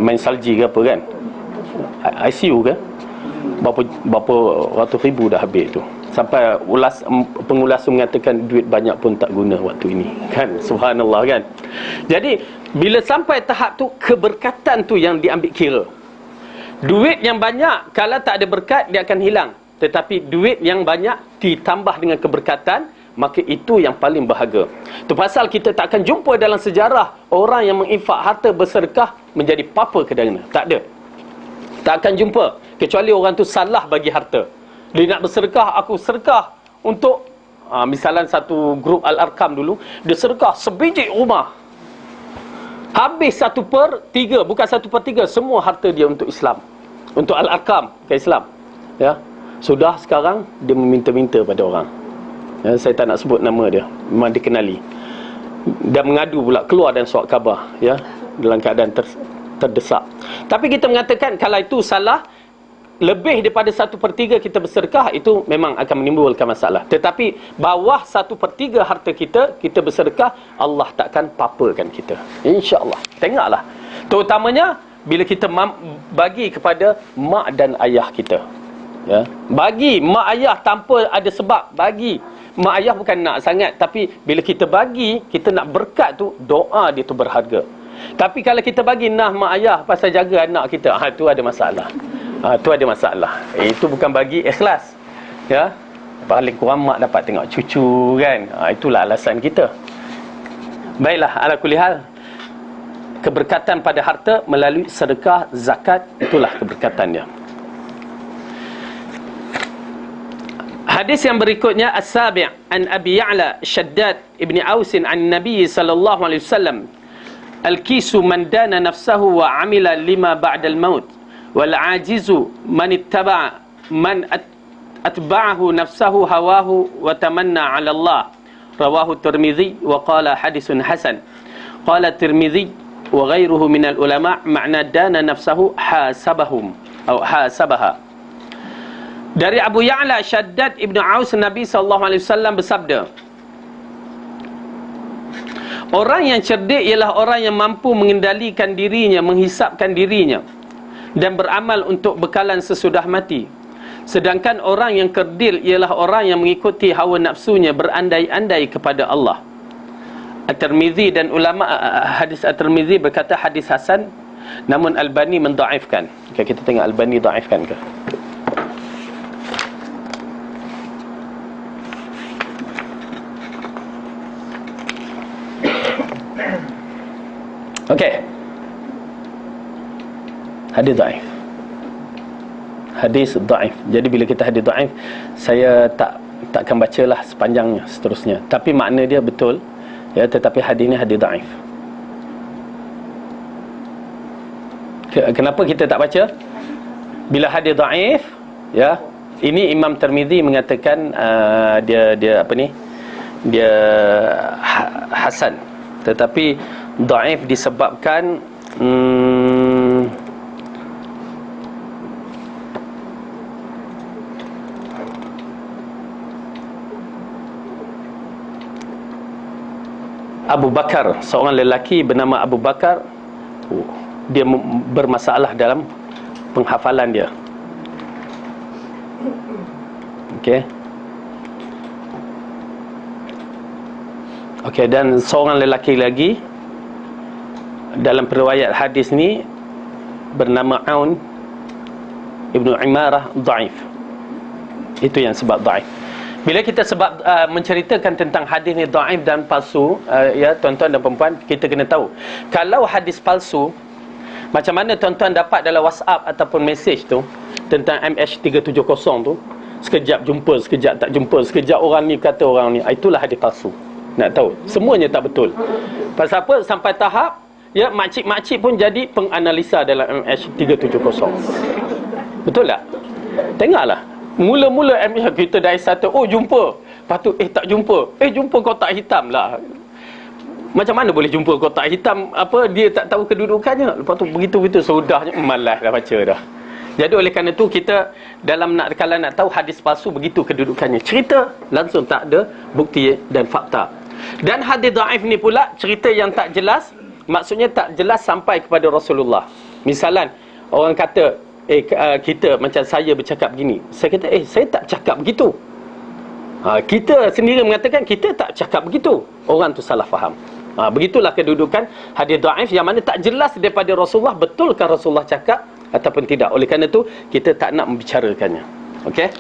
main salji ke apa, kan, ICU ke, berapa ratus ribu dah habis tu. Sampai pengulas mengatakan duit banyak pun tak guna waktu ini, kan. Subhanallah, kan. Jadi bila sampai tahap tu, keberkatan tu yang diambil kira. Duit yang banyak, kalau tak ada berkat, dia akan hilang. Tetapi duit yang banyak ditambah dengan keberkatan, maka itu yang paling berharga. Itu pasal kita tak akan jumpa dalam sejarah orang yang menginfak harta bersedekah menjadi papa kedana. Tak ada. Tak akan jumpa. Kecuali orang tu salah bagi harta. Dia nak bersedekah, aku sedekah untuk misalnya satu grup Al-Arkam dulu, dia sedekah sebiji rumah. Habis 1/3, bukan 1/3, semua harta dia untuk Islam. Untuk Al-Arkam ke Islam. Ya. Sudah sekarang dia meminta-minta pada orang. Ya, saya tak nak sebut nama dia, memang dikenali. Dan mengadu pula, keluar dan surat khabar, ya, dalam keadaan terdesak. Tapi kita mengatakan kalau itu salah, lebih daripada 1/3 kita bersedekah, itu memang akan menimbulkan masalah. Tetapi bawah 1/3 harta kita bersedekah, Allah takkan papakan kita, insya-Allah. Tengoklah, terutamanya bila kita bagi kepada mak dan ayah kita. Ya, bagi mak ayah tanpa ada sebab, bagi mak ayah bukan nak sangat, tapi bila kita bagi, kita nak berkat tu, doa dia tu berharga. Tapi kalau kita bagi nah mak ayah pasal jaga anak kita, tu ada masalah. Tu ada masalah. Itu bukan bagi ikhlas. Ya, paling kurang mak dapat tengok cucu, kan. Itulah alasan kita. Baiklah, ala kulli hal, keberkatan pada harta melalui sedekah, zakat, itulah keberkatan dia. Hadis yang berikutnya, as-sabi' an Abi Ya'la Shaddad ibn Aus an Nabi sallallahu alaihi wasallam, al-kisu man dana nafsahu wa amila lima ba'da al-maut, wal ajizu man ittaba'a man atba'ahu nafsahu hawahu wa tamanna 'ala Allah. Rawahu Tirmidzi wa qala hadisun hasan. Qala Tirmidzi wa ghairuhu min al-ulama' ma'na dana nafsahu hasabahum atau hasabaha. Dari Abu Ya'la Shaddad ibn Aus, Nabi SAW bersabda, orang yang cerdik ialah orang yang mampu mengendalikan dirinya, menghisapkan dirinya, dan beramal untuk bekalan sesudah mati. Sedangkan orang yang kerdil ialah orang yang mengikuti hawa nafsunya, berandai-andai kepada Allah. At-Tirmidzi dan ulama hadis At-Tirmidzi berkata hadis hasan, namun Albani mendhaifkan. Okay, kita tengok Albani dhaifkan ke? Okey. Hadis dhaif. Hadis dhaif. Jadi bila kita hadis dhaif, saya takkan bacalah sepanjangnya seterusnya. Tapi makna dia betul, ya, tetapi hadis ni hadis dhaif. Kenapa kita tak baca? Bila hadis dhaif, ya, ini Imam Tirmidzi mengatakan dia apa ni? Dia hasan. Tetapi Dhaif disebabkan Abu Bakar, seorang lelaki bernama Abu Bakar, dia bermasalah dalam penghafalan dia. Okey. Okey, dan seorang lelaki lagi dalam periwayat hadis ni bernama Aun Ibnu Imarah dhaif. Itu yang sebab dhaif. Bila kita sebab menceritakan tentang hadis ni dhaif dan palsu, ya tuan-tuan dan puan-puan, kita kena tahu kalau hadis palsu, macam mana tuan-tuan dapat dalam WhatsApp ataupun mesej tu tentang MH370 tu, sekejap jumpa, sekejap tak jumpa, sekejap orang ni kata orang ni, itulah hadis palsu. Nak tahu, semuanya tak betul. Pasal apa? Sampai tahap ya makcik-makcik pun jadi penganalisa dalam MH370. Betul tak? Tengoklah, mula-mula MH kita dari satu, oh jumpa, lepas tu tak jumpa, jumpa kotak hitam lah. Macam mana boleh jumpa kotak hitam? Apa, dia tak tahu kedudukannya. Lepas tu begitu-begitu sudahnya malas dah baca dah. Jadi oleh kerana tu kita dalam kalau nak tahu hadis palsu, begitu kedudukannya. Cerita langsung tak ada bukti dan fakta. Dan hadis dhaif ni pula cerita yang tak jelas, maksudnya tak jelas sampai kepada Rasulullah. Misalan orang kata kita macam saya bercakap begini, saya kata saya tak cakap begitu. Kita sendiri mengatakan kita tak cakap begitu, orang tu salah faham. Begitulah kedudukan hadis dhaif yang mana tak jelas daripada Rasulullah, betulkah Rasulullah cakap ataupun tidak. Oleh kerana itu kita tak nak membicarakannya. Okey,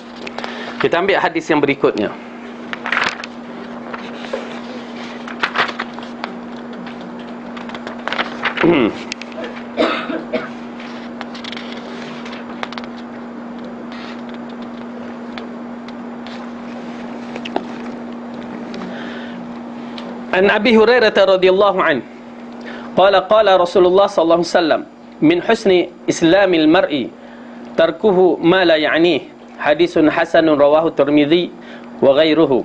kita ambil hadis yang berikutnya. An Abi Hurairah radhiyallahu anhu qala Rasulullah sallallahu alaihi wasallam min husni islamil mar'i tarkuhu ma la ya'nih, hadisun hasanun rawahu Tirmidzi wa ghairuhu.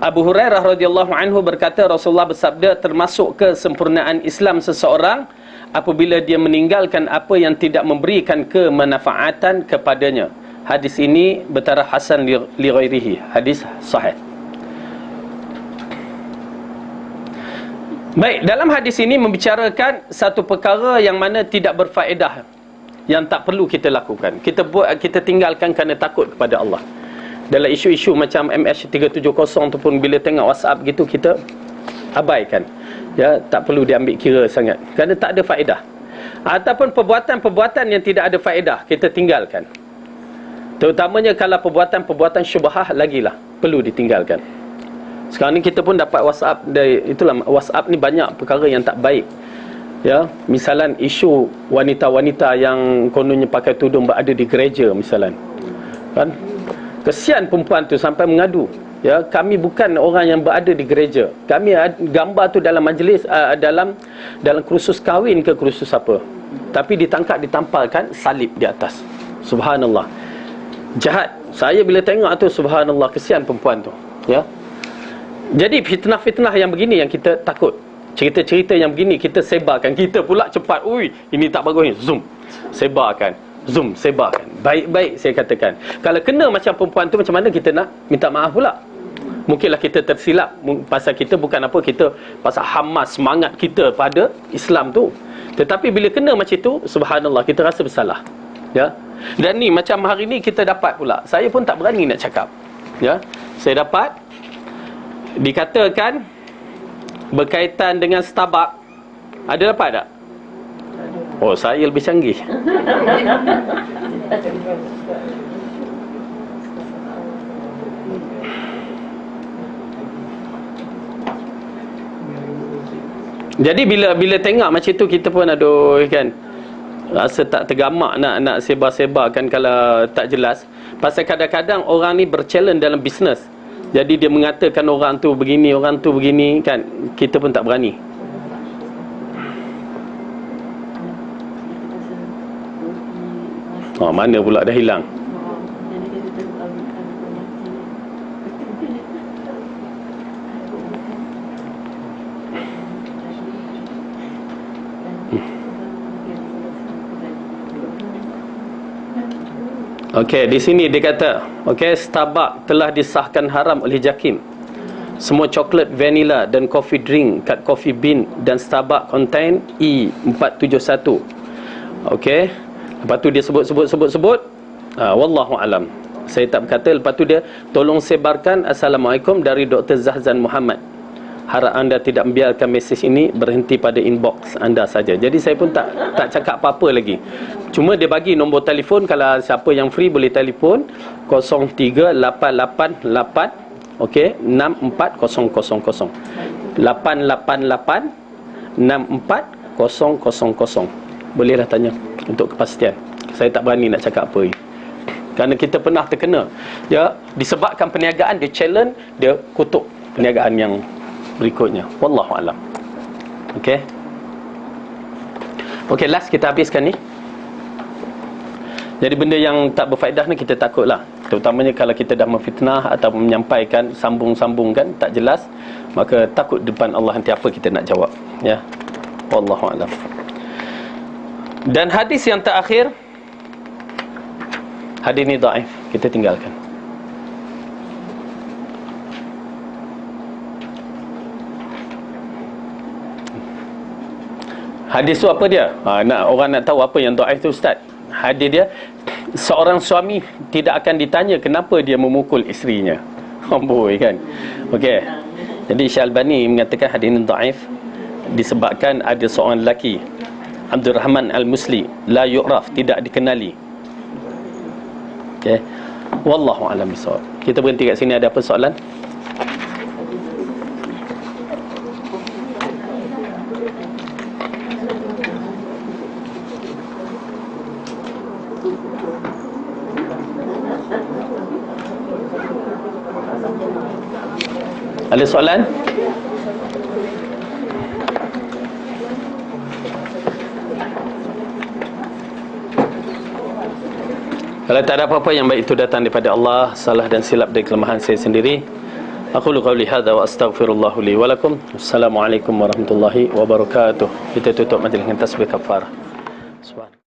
Abu Hurairah radhiyallahu anhu berkata, Rasulullah bersabda, termasuk kesempurnaan Islam seseorang apabila dia meninggalkan apa yang tidak memberikan kemanfaatan kepadanya. Hadis ini bertaraf hasan li ghairihi, hadis sahih. Baik, dalam hadis ini membicarakan satu perkara yang mana tidak berfaedah, yang tak perlu kita lakukan. Kita tinggalkan kerana takut kepada Allah. Dalam isu-isu macam MH370 tu pun bila tengok WhatsApp gitu kita abaikan. Ya, tak perlu diambil kira sangat kerana tak ada faedah. Ataupun perbuatan-perbuatan yang tidak ada faedah kita tinggalkan. Terutamanya kalau perbuatan-perbuatan syubhah lagilah perlu ditinggalkan. Sekarang ni kita pun dapat WhatsApp itulah WhatsApp ni banyak perkara yang tak baik. Ya, misalan isu wanita-wanita yang kononnya pakai tudung berada di gereja misalan. Kan? Kesian perempuan tu sampai mengadu. Ya, kami bukan orang yang berada di gereja. Kami gambar tu dalam majlis dalam kursus kahwin ke kursus apa. Tapi ditangkap ditampalkan salib di atas. Subhanallah. Jahat. Saya bila tengok tu subhanallah, kesian perempuan tu. Ya. Jadi fitnah-fitnah yang begini yang kita takut. Cerita-cerita yang begini kita sebarkan. Kita pula cepat, ini tak bagus ni, zoom, sebarkan. Zoom, sebarkan. Baik-baik saya katakan. Kalau kena macam perempuan tu, macam mana kita nak minta maaf pula? Mungkinlah kita tersilap. Pasal kita bukan apa, kita pasal hamas semangat kita pada Islam tu. Tetapi bila kena macam tu, subhanallah, kita rasa bersalah. Ya. Dan ni macam hari ni kita dapat pula. Saya pun tak berani nak cakap. Ya. Saya dapat dikatakan berkaitan dengan Starbucks. Ada dapat tak? Oh, saya lebih canggih. Jadi bila tengok macam tu kita pun aduh kan, rasa tak tergamak nak sebar-sebarkan kalau tak jelas. Pasal kadang-kadang orang ni berchallenge dalam bisnes. Jadi dia mengatakan orang tu begini, orang tu begini kan, kita pun tak berani. Mana pula dah hilang. Okey, di sini dia kata, okey, Starbucks telah disahkan haram oleh JAKIM. Semua coklat, vanilla dan coffee drink kat Coffee Bean dan Starbucks contain E471. Okey. Lepas tu dia sebut. Wallahu alam. Saya tak berkata. Lepas tu dia, tolong sebarkan Assalamualaikum dari Dr. Zahzan Muhammad. Harap anda tidak membiarkan mesej ini berhenti pada inbox anda saja. Jadi saya pun tak cakap apa-apa lagi. Cuma dia bagi nombor telefon, kalau siapa yang free boleh telefon 0388 okey 64000 888 64000. Bolehlah tanya untuk kepastian. Saya tak berani nak cakap apa ni. Kerana kita pernah terkena. Ya, disebabkan perniagaan dia challenge, dia kutuk perniagaan yang berikutnya. Wallahu alam. Okey. Okey, last kita habiskan ni. Jadi benda yang tak berfaedah ni kita takutlah. Terutamanya kalau kita dah memfitnah atau menyampaikan sambung-sambungkan tak jelas, maka takut depan Allah nanti apa kita nak jawab, ya. Wallahu alam. Dan hadis yang terakhir, hadis ni dhaif, kita tinggalkan. Hadis tu apa dia? Orang nak tahu apa yang dhaif tu, Ustaz. Hadis dia, seorang suami tidak akan ditanya kenapa dia memukul isterinya. Amboi kan. Okey. Jadi Syekh Albani mengatakan hadis ini dhaif disebabkan ada seorang lelaki, Abdul Rahman Al-Musli, la yu'raf, tidak dikenali. Okey. Wallahu a'lam bissawab. Kita berhenti kat sini. Ada apa soalan? Ada soalan? Kalau tak ada apa-apa, yang baik itu datang daripada Allah, salah dan silap dari kelemahan saya sendiri. Aqulu qawli hadza wa astaghfirullah li wa lakum. Assalamualaikum warahmatullahi wabarakatuh. Kita tutup majlis dengan tasbih kafarah. Subhanallah.